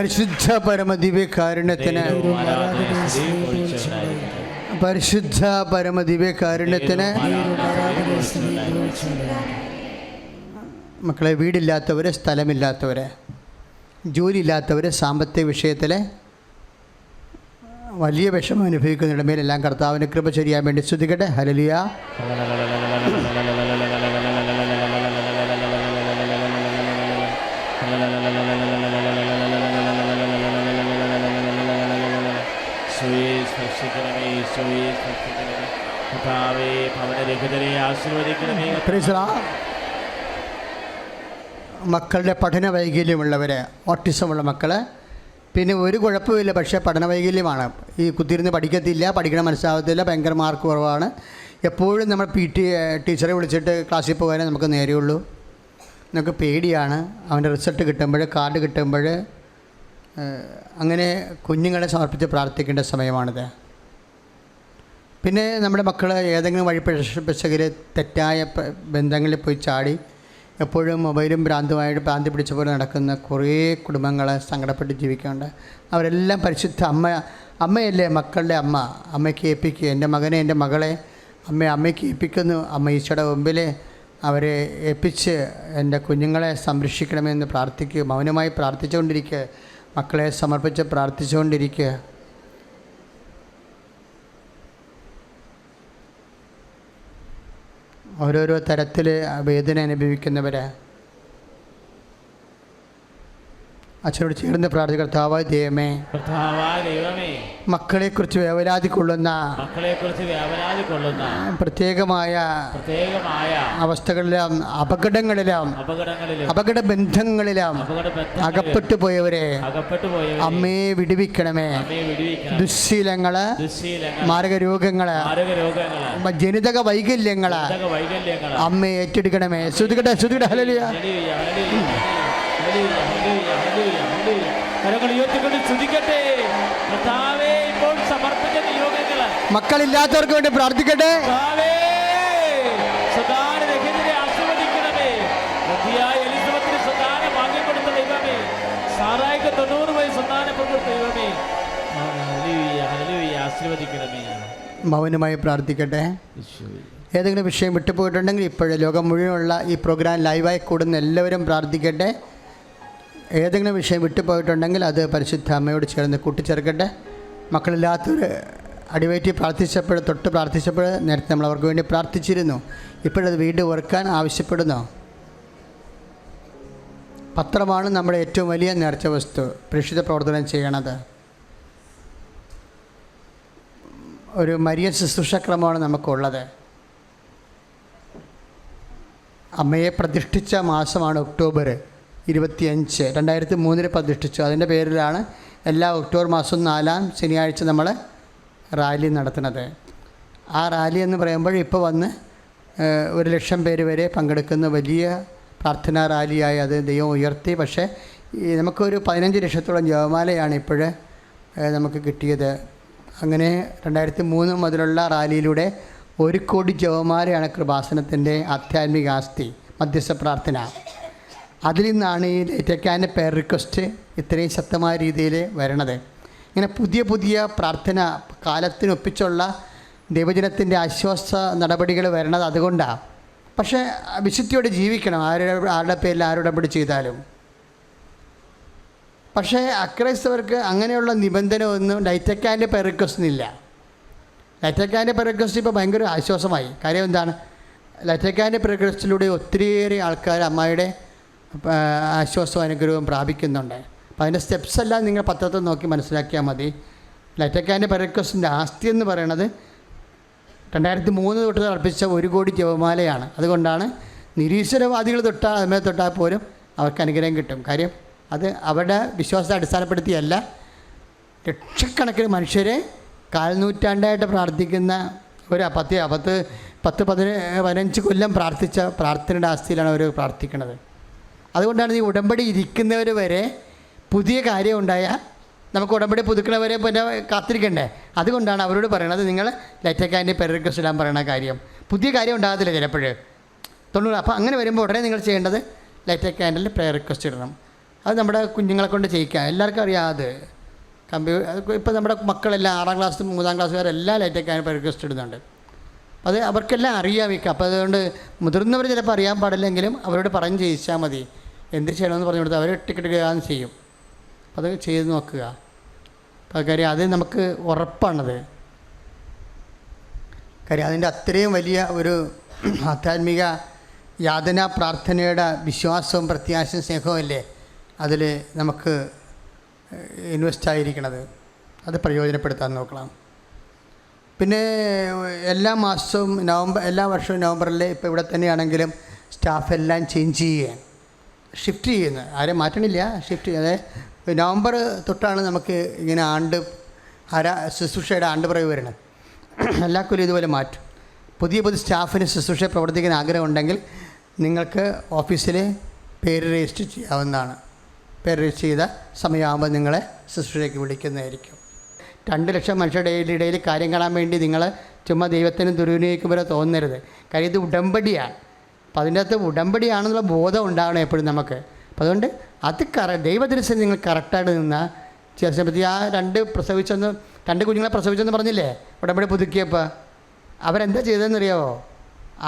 പരിശുദ്ധ പരമദിവ്യകാരുണ്യത്തിന് പരിശുദ്ധ പരമദിവ്യകാരുണ്യത്തിന് മക്കളെ, വീടില്ലാത്തവർ, സ്ഥലമില്ലാത്തവർ, ജോലിയില്ലാത്തവർ, സാമ്പത്തിക വിഷയത്തിൽ വലിയ വിഷമം അനുഭവിക്കുന്നതിൻ്റെ മേലെല്ലാം കർത്താവിന് കൃപ ചെയ്യാൻ വേണ്ടി സ്തുതിക്കട്ടെ. ഹല്ലേലൂയ. മക്കളുടെ പഠന വൈകല്യമുള്ളവർ, ഓട്ടിസമുള്ള മക്കൾ, പിന്നെ ഒരു കുഴപ്പമില്ല, പക്ഷേ പഠന വൈകല്യമാണ്. ഈ കുത്തിയിരുന്ന് പഠിക്കത്തില്ല, പഠിക്കണം മനസ്സിലാകത്തില്ല, ഭയങ്കര മാർക്ക് കുറവാണ്. എപ്പോഴും നമ്മൾ ടീച്ചറെ വിളിച്ചിട്ട് ക്ലാസ്സിൽ പോകാനേ നമുക്ക് നേരെയുള്ളൂ. നമുക്ക് പേടിയാണ് അവൻ്റെ റിസൾട്ട് കിട്ടുമ്പോൾ, കാർഡ് കിട്ടുമ്പോൾ. അങ്ങനെ കുഞ്ഞുങ്ങളെ സമർപ്പിച്ച് പ്രാർത്ഥിക്കേണ്ട സമയമാണിത്. പിന്നെ നമ്മുടെ മക്കൾ ഏതെങ്കിലും വഴി പിശകിൽ തെറ്റായ ബന്ധങ്ങളിൽ പോയി ചാടി എപ്പോഴും മൊബൈലും ഭ്രാന്തി പിടിച്ച പോലെ നടക്കുന്ന കുറേ കുടുംബങ്ങൾ സങ്കടപ്പെട്ട് ജീവിക്കുന്നുണ്ട്. അവരെല്ലാം പരിശുദ്ധ അമ്മയല്ലേ, മക്കളുടെ അമ്മ. അമ്മയ്ക്ക് ഏൽപ്പിക്കുക, എൻ്റെ മകനെ, എൻ്റെ മകളെ അമ്മയ്ക്ക് ഏൽപ്പിക്കുന്നു. അമ്മ ഈശോയുടെ മുമ്പിൽ അവരെ ഏൽപ്പിച്ച് എൻ്റെ കുഞ്ഞുങ്ങളെ സംരക്ഷിക്കണമെന്ന് പ്രാർത്ഥിക്കുക. മൗനമായി പ്രാർത്ഥിച്ചുകൊണ്ടിരിക്കുക, മക്കളെ സമർപ്പിച്ച് പ്രാർത്ഥിച്ചുകൊണ്ടിരിക്കുക. ഓരോരോ തരത്തിൽ വേദന അനുഭവിക്കുന്നവർ അച്ഛനോട് ചേർന്ന് പ്രാർത്ഥിക്കുക. കർത്താവായ ദൈവമേ, മക്കളെക്കുറിച്ച് വേവലാതി കൊള്ളുന്ന പ്രത്യേകമായ അവസ്ഥകളിലും അപകടങ്ങളിലും അപകട ബന്ധങ്ങളിലും അകപ്പെട്ടു പോയവരെ അമ്മയെ വിടുവിക്കണമേ. ദുശ്ശീലങ്ങള്, മാരകരോഗങ്ങള്, ജനിതക വൈകല്യങ്ങള് അമ്മയെ ഏറ്റെടുക്കണമേ. ശ്രുതികട്ടെ, ശ്രുതികട്ടെ. ഹല്ലേലൂയ. മക്കളില്ലാത്തവർക്ക് വേണ്ടി പ്രാർത്ഥിക്കട്ടെ. മൗനമായി പ്രാർത്ഥിക്കട്ടെ. ഏതെങ്കിലും വിഷയം വിട്ടുപോയിട്ടുണ്ടെങ്കിൽ ഇപ്പോഴും ലോകം മുഴുവനുള്ള ഈ പ്രോഗ്രാം ലൈവായി കൂടുന്ന എല്ലാവരും പ്രാർത്ഥിക്കട്ടെ. ഏതെങ്കിലും വിഷയം വിട്ടുപോയിട്ടുണ്ടെങ്കിൽ അത് പരിശുദ്ധ അമ്മയോട് ചേർന്ന് കൂട്ടിച്ചേർക്കട്ടെ. മക്കളില്ലാത്തവർ അടിവയറ്റി തൊട്ട് പ്രാർത്ഥിച്ചപ്പോൾ നേരത്തെ നമ്മൾ അവർക്ക് വേണ്ടി പ്രാർത്ഥിച്ചിരുന്നു. ഇപ്പോഴത് വീണ്ടും ഓർക്കാൻ ആവശ്യപ്പെടുന്നു. പത്രമാണ് നമ്മുടെ ഏറ്റവും വലിയ നേർച്ച വസ്തു. പ്രേക്ഷിത പ്രവർത്തനം ചെയ്യണത് ഒരു മരിയൻ ശുശ്രൂഷക്രമമാണ് നമുക്കുള്ളത്. അമ്മയെ പ്രതിഷ്ഠിച്ച മാസമാണ് ഒക്ടോബർ 25, 2003 പ്രതിഷ്ഠിച്ചു. അതിൻ്റെ പേരിലാണ് എല്ലാ ഒക്ടോബർ മാസം 4-ാം ശനിയാഴ്ച നമ്മൾ റാലി നടത്തുന്നത്. ആ റാലി എന്ന് പറയുമ്പോൾ ഇപ്പോൾ വന്ന് 1,00,000 പേര് വരെ പങ്കെടുക്കുന്ന വലിയ പ്രാർത്ഥനാ റാലിയായി അത് ദൈവം ഉയർത്തി. പക്ഷേ നമുക്കൊരു 15 ലക്ഷത്തോളം ജപമാലയാണ് ഇപ്പോഴ് നമുക്ക് കിട്ടിയത്. അങ്ങനെ 2003 മുതലുള്ള റാലിയിലൂടെ 1 കോടി ജപമാലയാണ് കൃപാസനത്തിൻ്റെ ആധ്യാത്മിക ആസ്തി, മധ്യസ്ഥ പ്രാർത്ഥന. അതിൽ നിന്നാണ് ഈ ലേറ്റക്കാൻ്റെ പേർ റിക്വസ്റ്റ് ഇത്രയും ശക്തമായ രീതിയിൽ വരണത്. ഇങ്ങനെ പുതിയ പുതിയ പ്രാർത്ഥന കാലത്തിനൊപ്പിച്ചുള്ള ദൈവജനത്തിൻ്റെ ആശ്വാസ നടപടികൾ വരണത് അതുകൊണ്ടാണ്. പക്ഷേ വിശുദ്ധിയോടെ ജീവിക്കണം, ആരുടെ പേരിൽ ആരുടപടി ചെയ്താലും. പക്ഷേ അക്രൈസ്തവർക്ക് അങ്ങനെയുള്ള നിബന്ധന ഒന്നും ലൈറ്റക്കാൻ്റെ പേർ റിക്വസ്റ്റിനില്ല. ലൈറ്റക്കാൻ്റെ പേർ റിക്വസ്റ്റ് ഇപ്പോൾ ഭയങ്കര ആശ്വാസമായി. കാര്യം എന്താണ്? ലൈറ്റക്കാൻ്റെ പേർ റിക്വസ്റ്റിലൂടെ ഒത്തിരിയേറെ ആൾക്കാർ അമ്മയുടെ ആശ്വാസവും അനുഗ്രഹവും പ്രാപിക്കുന്നുണ്ട്. അപ്പോൾ അതിൻ്റെ സ്റ്റെപ്സ് എല്ലാം നിങ്ങൾ പത്രത്തിൽ നോക്കി മനസ്സിലാക്കിയാൽ മതി. ലൈറ്റക്കാൻ്റെ പേർ റിക്വസ്റ്റിൻ്റെ ആസ്തി എന്ന് പറയുന്നത് 2003 തൊട്ട് അർപ്പിച്ച 1 കോടി ജപമാലയാണ്. അതുകൊണ്ടാണ് നിരീശ്വരവാദികൾ തൊട്ടാൽ പോലും അവർക്ക് അനുഗ്രഹം കിട്ടും. കാര്യം അത് അവരുടെ വിശ്വാസത്തെ അടിസ്ഥാനപ്പെടുത്തിയല്ല. ലക്ഷക്കണക്കിന് മനുഷ്യരെ 4 നൂറ്റാണ്ടായിട്ട് പ്രാർത്ഥിക്കുന്ന ഒരു 10-15 കൊല്ലം പ്രാർത്ഥിച്ച പ്രാർത്ഥനയുടെ ആസ്തിയിലാണ് അവർ പ്രാർത്ഥിക്കുന്നത്. അതുകൊണ്ടാണ് ഈ ഉടമ്പടി ഇരിക്കുന്നവർ വരെ പുതിയ കാര്യം ഉണ്ടായാൽ നമുക്ക് ഉടമ്പടി പുതുക്കണവരെ പിന്നെ കാത്തിരിക്കണ്ടേ. അതുകൊണ്ടാണ് അവരോട് പറയണത് നിങ്ങൾ ലൈറ്റക്കാൻ്റെ പേർ റിക്വസ്റ്റ് ഇടാൻ പറയുന്ന കാര്യം. പുതിയ കാര്യം ഉണ്ടാകത്തില്ല ചിലപ്പോൾ 90. അപ്പോൾ അങ്ങനെ വരുമ്പോൾ ഉടനെ നിങ്ങൾ ചെയ്യേണ്ടത് ലൈറ്റക്കാൻഡിൽ പ്രയർ റിക്വസ്റ്റ് ഇടണം. അത് നമ്മുടെ കുഞ്ഞുങ്ങളെ കൊണ്ട് ചെയ്യിക്കാം. എല്ലാവർക്കും അറിയാം അത്. ഇപ്പോൾ നമ്മുടെ മക്കളെല്ലാം 6ാം ക്ലാസ് 3ാം ക്ലാസ്സുകാരെല്ലാം ലൈറ്റൊക്കെ റിക്വസ്റ്റ് ഇടുന്നുണ്ട്. അത് അവർക്കെല്ലാം അറിയാം. അപ്പോൾ അതുകൊണ്ട് മുതിർന്നവർ ചിലപ്പോൾ അറിയാൻ പാടില്ലെങ്കിലും അവരോട് പറഞ്ഞ് ചെയ്യിച്ചാൽ മതി. എന്ത് ചെയ്യണമെന്ന് പറഞ്ഞു കൊടുത്താൽ അവർ ടിക്കറ്റ് ചെയ്യും. അത് ചെയ്ത് നോക്കുക. അപ്പോൾ കാര്യം അത് നമുക്ക് ഉറപ്പാണത്. കാര്യം അതിൻ്റെ അത്രയും വലിയ ഒരു ആധ്യാത്മിക യാതനാ പ്രാർത്ഥനയുടെ വിശ്വാസവും പ്രത്യാശയും സ്നേഹവും അല്ലേ അതിൽ നമുക്ക് ഇൻവെസ്റ്റ് ആയിരിക്കണത്. അത് പ്രയോജനപ്പെടുത്താൻ നോക്കണം. പിന്നെ എല്ലാ മാസവും എല്ലാ വർഷവും നവംബറിൽ ഇപ്പോൾ ഇവിടെ തന്നെയാണെങ്കിലും സ്റ്റാഫ് എല്ലാം ചേഞ്ച് ചെയ്യുകയാണ്, ഷിഫ്റ്റ് ചെയ്യുന്നത്. ആരും മാറ്റണില്ല, ഷിഫ്റ്റ് ചെയ്യാതെ നവംബർ തൊട്ടാണ് നമുക്ക് ഇങ്ങനെ ശുശ്രൂഷയുടെ ആണ്ടുപിറവ് വരുന്നത്. എല്ലാ കൊല്ലം ഇതുപോലെ മാറ്റും. പുതിയ സ്റ്റാഫിന് ശുശ്രൂഷ പ്രവർത്തിക്കാൻ ആഗ്രഹമുണ്ടെങ്കിൽ നിങ്ങൾക്ക് ഓഫീസിൽ പേര് രജിസ്റ്റർ ചെയ്യാവുന്നതാണ്. പേര് രജിസ്റ്റർ ചെയ്ത സമയമാകുമ്പോൾ നിങ്ങളെ ശുശ്രൂഷയ്ക്ക് വിളിക്കുന്നതായിരിക്കും. 2 ലക്ഷം മനുഷ്യരുടെ ഇടയിൽ കാര്യം കാണാൻ വേണ്ടി നിങ്ങൾ ചുമ്മാ ദൈവത്തിന് ദുർവിനിയോഗിക്കുമ്പോൾ തോന്നരുത്. കാര്യം ഇത് ഉടമ്പടിയാണ്. അപ്പം അതിൻ്റെ അകത്ത് ഉടമ്പടിയാണെന്നുള്ള ബോധം ഉണ്ടാകണം എപ്പോഴും നമുക്ക്. അപ്പം അതുകൊണ്ട് അത് ദൈവദൃശ്യം നിങ്ങൾ കറക്റ്റായിട്ട് നിന്നാൽ ചില സമയത്ത് ആ 2 കുഞ്ഞുങ്ങളെ പ്രസവിച്ചെന്ന് പറഞ്ഞില്ലേ ഉടമ്പടി പുതുക്കിയപ്പോൾ അവരെന്താ ചെയ്തതെന്നറിയാമോ?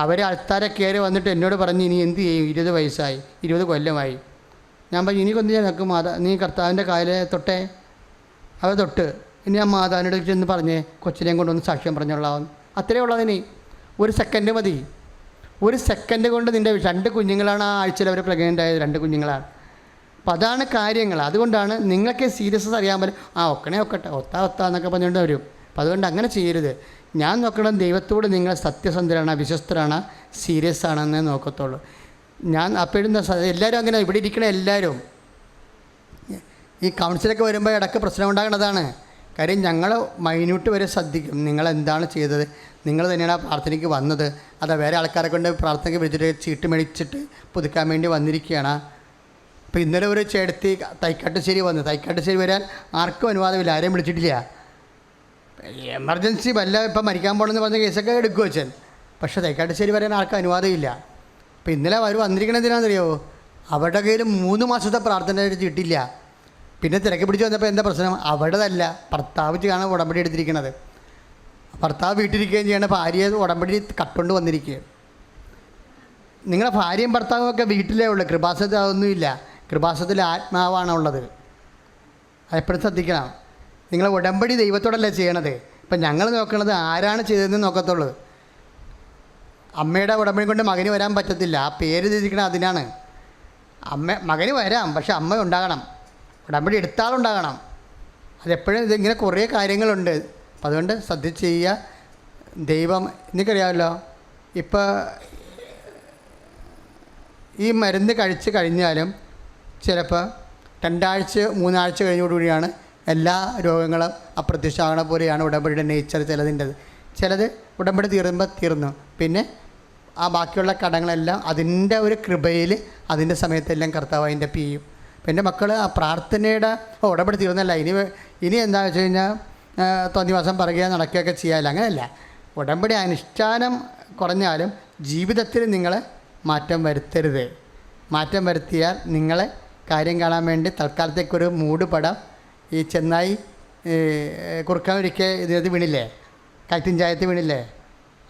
അവർ ആൾക്കാരെ കയറി വന്നിട്ട് എന്നോട് പറഞ്ഞ് ഇനി എന്ത് ചെയ്യും, 20 വയസ്സായി, 20 കൊല്ലമായി. ഞാൻ പറഞ്ഞു ഇനി കൊന്നു ഞാൻ നോക്കും നീ കർത്താവിൻ്റെ കാലിലെ തൊട്ടേ. അവർ തൊട്ട് ഇനി ആ മാതാവിനോട് ചെന്ന് പറഞ്ഞ് കൊച്ചിനെയും കൊണ്ടൊന്ന് സാക്ഷ്യം പറഞ്ഞോളാം. അത്രയേ ഉള്ളതിന് 1 സെക്കൻഡ് മതി. 1 സെക്കൻഡ് കൊണ്ട് നിൻ്റെ 2 കുഞ്ഞുങ്ങളാണ് ആ ആഴ്ചയിൽ അവർ പ്രഗ്നൻ്റ് ആയത്. 2 കുഞ്ഞുങ്ങളാണ്. അപ്പം അതാണ് കാര്യങ്ങൾ. അതുകൊണ്ടാണ് നിങ്ങൾക്ക് സീരിയസ്നെസ് അറിയാൻ പറ്റും. ഒക്കട്ടെ ഒത്താ എന്നൊക്കെ പറഞ്ഞുകൊണ്ട് വരും. അപ്പം അതുകൊണ്ട് അങ്ങനെ ചെയ്യരുത്. ഞാൻ നോക്കണം ദൈവത്തോട് നിങ്ങൾ സത്യസന്ധരാണ്, വിശ്വസ്തരാണ്, സീരിയസ് ആണെന്നേ നോക്കത്തുള്ളൂ. ഞാൻ അപ്പോഴും എല്ലാവരും അങ്ങനെ ഇവിടെ ഇരിക്കണ എല്ലാവരും ഈ കൗൺസിലൊക്കെ വരുമ്പോൾ ഇടയ്ക്ക് പ്രശ്നം ഉണ്ടാകുന്നതാണ്. കാര്യം ഞങ്ങൾ മൈന്യൂട്ട് വരെ ശ്രദ്ധിക്കും. നിങ്ങളെന്താണ് ചെയ്തത്, നിങ്ങൾ തന്നെയാണ് ആ പ്രാർത്ഥനയ്ക്ക് വന്നത്, അതാ വേറെ ആൾക്കാരെ കൊണ്ട് പ്രാർത്ഥനയ്ക്ക് വിളിച്ചിട്ട് ചീട്ട് മേടിച്ചിട്ട് പുതുക്കാൻ വേണ്ടി വന്നിരിക്കുകയാണ്. അപ്പോൾ ഇന്നലെ ഒരു ചേട്ടത്തി തൈക്കാട്ടുശ്ശേരി വന്നു. തൈക്കാട്ടുശ്ശേരി വരാൻ ആർക്കും അനുവാദമില്ല, ആരെയും വിളിച്ചിട്ടില്ല. എമർജൻസി ഇപ്പം മരിക്കാൻ പോകണമെന്ന് പറഞ്ഞ കേസൊക്കെ എടുക്കും വെച്ചാൽ. പക്ഷേ തൈക്കാട്ടുശ്ശേരി വരാൻ ആർക്കും അനുവാദമില്ല. അപ്പോൾ ഇന്നലെ അവർ വന്നിരിക്കണത് എന്തിനാണെന്നറിയാമോ? അവരുടെ കയ്യിൽ 3 മാസത്തെ പ്രാർത്ഥന ചീട്ടില്ല. പിന്നെ തിരക്ക് പിടിച്ച് വന്നപ്പോൾ എന്താ പ്രശ്നം? അവിടെതല്ല, ഭർത്താവ് ആണ് ഉടമ്പടി എടുത്തിരിക്കുന്നത്. ഭർത്താവ് വീട്ടിലിരിക്കുകയും ചെയ്യണം, ഭാര്യ ഉടമ്പടി കട്ടുകൊണ്ട് വന്നിരിക്കുക. നിങ്ങളുടെ ഭാര്യയും ഭർത്താവും ഒക്കെ വീട്ടിലേ ഉള്ളൂ, കൃപാസനത്തിൽ അതൊന്നുമില്ല. കൃപാസനത്തിൽ ആത്മാവാണുള്ളത്. അതെപ്പോഴും ശ്രദ്ധിക്കണം. നിങ്ങൾ ഉടമ്പടി ദൈവത്തോടല്ലേ ചെയ്യണത്. ഇപ്പം ഞങ്ങൾ നോക്കണത് ആരാണ് ചെയ്തതെന്ന് നോക്കത്തുള്ളൂ. അമ്മയുടെ ഉടമ്പടി കൊണ്ട് മകന് വരാൻ പറ്റത്തില്ല. ആ പേര് തിരിക്കണം അതിനാണ്. മകന് വരാം, പക്ഷെ അമ്മ ഉണ്ടാകണം, ഉടമ്പടി എടുത്താളുണ്ടാകണം. അതെപ്പോഴും ഇതിങ്ങനെ കുറേ കാര്യങ്ങളുണ്ട്. അപ്പം അതുകൊണ്ട് ശ്രദ്ധിച്ച് ചെയ്യുക. ദൈവം എനിക്കറിയാമല്ലോ, ഇപ്പോൾ ഈ മരുന്ന് കഴിച്ച് കഴിഞ്ഞാലും ചിലപ്പോൾ 2 ആഴ്ച 3 ആഴ്ച കഴിഞ്ഞോടുകൂടിയാണ് എല്ലാ രോഗങ്ങളും അപ്രത്യക്ഷമാകണ പോലെയാണ് ഉടമ്പടിയുടെ നേച്ചർ. ചിലത് ഉടമ്പടി തീർന്നു. പിന്നെ ആ ബാക്കിയുള്ള കടങ്ങളെല്ലാം അതിൻ്റെ ഒരു കൃപയിൽ അതിൻ്റെ സമയത്തെല്ലാം കർത്താവ് അതിൻ്റെ ചെയ്യും. പിന്നെ മക്കൾ ആ പ്രാർത്ഥനയുടെ ഉടമ്പടി തീർന്നല്ല, ഇനി എന്താണെന്ന് വെച്ച് കഴിഞ്ഞാൽ തോന്നിവാസം പറയുക നടക്കുകയൊക്കെ ചെയ്യാമല്ലോ. അങ്ങനെയല്ല. ഉടമ്പടി അനുഷ്ഠാനം കുറഞ്ഞാലും ജീവിതത്തിൽ നിങ്ങൾ മാറ്റം വരുത്തരുത്. മാറ്റം വരുത്തിയാൽ നിങ്ങളെ കാര്യം കാണാൻ വേണ്ടി തൽക്കാലത്തേക്കൊരു മൂട് പടം ഈ ചെന്നായി കുറുക്കാൻ ഒരിക്കൽ ഇതിനകത്ത് വീണില്ലേ, കയറ്റും ചായത്ത് വീണില്ലേ,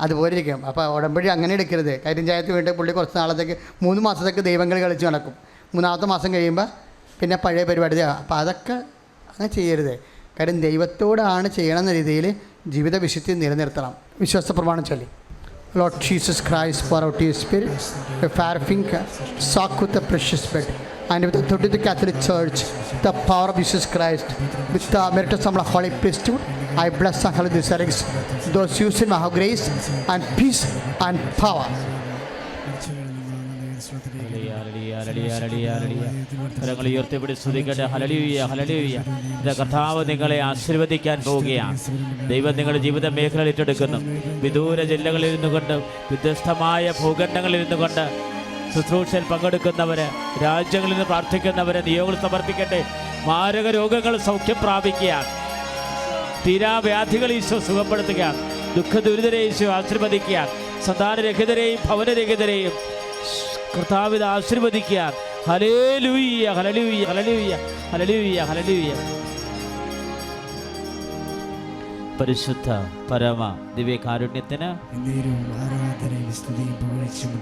അതുപോലെ ഇരിക്കും. അപ്പോൾ ഉടമ്പടി അങ്ങനെ എടുക്കരുത്. കയറ്റും ചായത്ത് വീണിട്ട് പുള്ളി കുറച്ച് നാളത്തേക്ക് 3 മാസത്തേക്ക് ദൈവങ്ങൾ കളിച്ച് നടക്കും. 3ാമത്തെ മാസം കഴിയുമ്പോൾ പിന്നെ പഴയ പരിപാടി. അപ്പോൾ അതൊക്കെ അങ്ങനെ ചെയ്യരുത്. കാര്യം ദൈവത്തോടാണ് ചെയ്യണമെന്ന രീതിയിൽ ജീവിത വിശുദ്ധി നിലനിർത്തണം. വിശ്വാസ പ്രമാണം ചൊല്ലി. Lord Jesus Christ, pour out your Spirit, a fair finger, soak with the precious blood, and with the authority of the Catholic Church, the power of Jesus Christ, with the merit of the Holy Priesthood, I bless and hallow these relics, those used in my grace and peace and power. കരങ്ങൾ ഉയർത്തിപ്പിടി സ്തുതിക്കട്ടെ. Hallelujah, hallelujah. കർത്താവ് നിങ്ങളെ ആശീർവദിക്കാൻ പോവുകയാണ്. ദൈവം നിങ്ങളുടെ ജീവിത മേഖലകൾ ഏറ്റെടുക്കുന്നു. വിദൂര ജില്ലകളിൽ നിന്നുകൊണ്ട്, വ്യത്യസ്തമായ ഭൂഖണ്ഡങ്ങളിൽ നിന്നുകൊണ്ട് ശുശ്രൂഷയിൽ പങ്കെടുക്കുന്നവര്, രാജ്യങ്ങളിൽ നിന്ന് പ്രാർത്ഥിക്കുന്നവരെ നിയോഗങ്ങൾ സമർപ്പിക്കട്ടെ. മാരക രോഗങ്ങൾ സൗഖ്യം പ്രാപിക്കുകയാണ്. തീരാവ്യാധികൾ ഈശോ സുഖപ്പെടുത്തുകയാണ്. ദുഃഖദുരിതരെ ഈശോ ആശീർവദിക്കുകയാണ്. സന്താനരഹിതരെയും ഭവനരഹിതരെയും കർത്താവിനെ ആശീർവദിക്കുകയാണ്. Hallelujah hallelujah hallelujah hallelujah hallelujah. പരിശുദ്ധ പരമ ദിവ്യകാരുണ്യത്തിന്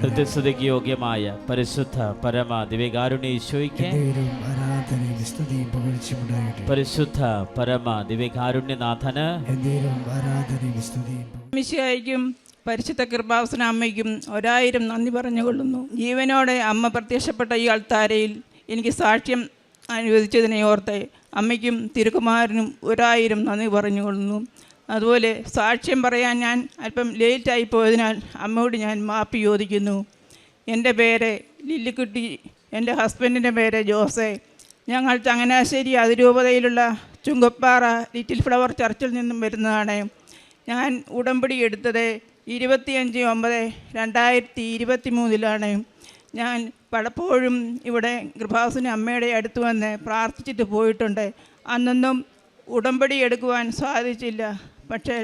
നിത്യസ്തുതിക്ക് യോഗ്യമായ പരിശുദ്ധ പരമ ദിവ്യകാരുണ്യ ഈശോയ്ക്ക് പരിശുദ്ധ പരമ ദിവ്യകാരുണ്യനാഥന് മിശിഹായ്ക്കും പരിശുദ്ധ കൃപാസന അമ്മയ്ക്കും 1000 നന്ദി പറഞ്ഞുകൊള്ളുന്നു. ജീവനോടെ അമ്മ പ്രത്യക്ഷപ്പെട്ട ഈ അൾത്താരയിൽ എനിക്ക് സാക്ഷ്യം അനുവദിച്ചതിനെ ഓർത്ത് അമ്മയ്ക്കും തിരുക്കുമാരനും 1000 നന്ദി പറഞ്ഞുകൊള്ളുന്നു. അതുപോലെ സാക്ഷ്യം പറയാൻ ഞാൻ അല്പം ലേറ്റായി പോയതിനാൽ അമ്മയോട് ഞാൻ മാപ്പ് ചോദിക്കുന്നു. എൻ്റെ പേര് ലില്ലിക്കുട്ടി, എൻ്റെ ഹസ്ബൻഡിൻ്റെ പേര് ജോസെ. ഞങ്ങൾ ചങ്ങനാശ്ശേരി അതിരൂപതയിലുള്ള ചുങ്കപ്പാറ ലിറ്റിൽ ഫ്ലവർ ചർച്ചിൽ നിന്നും വരുന്നതാണ്. ഞാൻ ഉടമ്പടി എടുത്തത് 25/9/2023 ഞാൻ പലപ്പോഴും ഇവിടെ കൃപാസന അമ്മയുടെ അടുത്ത് വന്ന് പ്രാർത്ഥിച്ചിട്ട് പോയിട്ടുണ്ട്. അന്നൊന്നും ഉടമ്പടി എടുക്കുവാൻ സാധിച്ചില്ല. പക്ഷേ